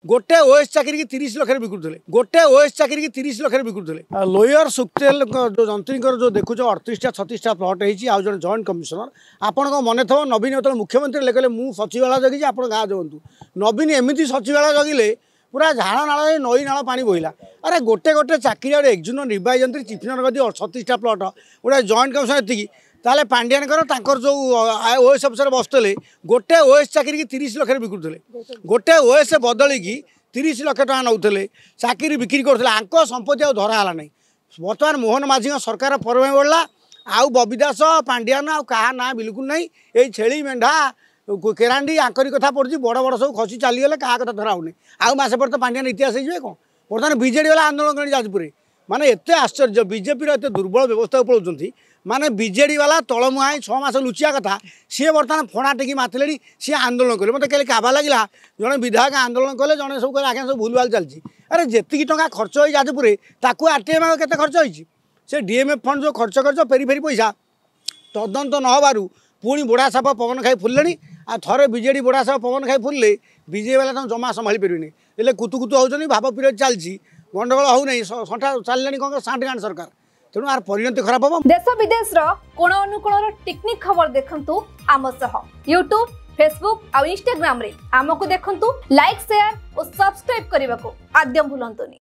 गोटे ओएस चाकरी की 30 लाख बिकुले गोटे ओएस चाकरी की 30 लाख बिकुले लोयर सुक्तेल जो जंत्री जो देखु 38टा 36टा प्लट होती आज जन जॉइंट कमिशनर आपण मन थो नवीन जो मुख्यमंत्री लेखले मु सचिवालय जगी आप गाँ जगतु नवीन एमती सचिवालय जगिले पूरा झाड़ नाल नई नाल पानी बोला अरे गोटे गोटे चाकरी एक्जुन निर्वाही जंत्री चीफ मिनिस्टर गदी 36टा प्लट गोटे जॉइंट कमिशनर एति ताले पांड्यानकर जो ओएस अफिसर बसते गोटे ओएस चाकरी की 30 लाख बिकुले गोटे ओएस बदल की 30 लाख टका नौले चाकरी बिक्री करते आंक संपत्ति आ धराला नहीं बर्तमान मोहन माझी सरकार पर बढ़ला आउ बबी दास पांड्यान आ क्या ना बिल्कुल नहीं ये छेली मेढ़ा केरांडी आंकरी कथा पड़ी बड़ बड़ सब खसी चलीगले क्या कथा धरा होनी आउ मसे पर तो पांड्यान इतिहास हो कौन बर्तमान बीजेडी वाला आंदोलन कर जाजपुर माने एत आश्चर्य बीजेपी एत दुर्बल व्यवस्था पड़े माने बीजेडी वाला तलमुहा 6 मास लुचिया कथा सी बर्तमान फणा टेकी मातिले सी आंदोलन कले मतलब कहीं काबा लगे जड़े विधायक आंदोलन कले जड़े सब आज्ञा सब भूलभाल चलती अरे जी टका खर्च हो जाजपुर ताकू आरटीएम के खर्च हो डीएमएफ फंड जो खर्च कर फेरी फेरी पैसा तदंत नहबारू पुणी बुढ़ा साप पवन खाई फुलले आ थे बीजेडी बुढ़ा साप पवन खाई फुलले बीजेपी वाला तुम जमा संभाली पारे हेल्ले कुतु कुतु होनी भाव पीरियड चलती गंडगोल हो सठा चलिए कौन सांठगांठ सरकार तेणु आर परिणति खराब हम देश विदेश कोण अनुकोण टेक्निक खबर देखंतु आम सह यूट्यूब फेसबुक और इंस्टाग्राम रे आमको देखंतु लाइक शेयर और सब्सक्राइब करने को आद्यम भूलंतुनी।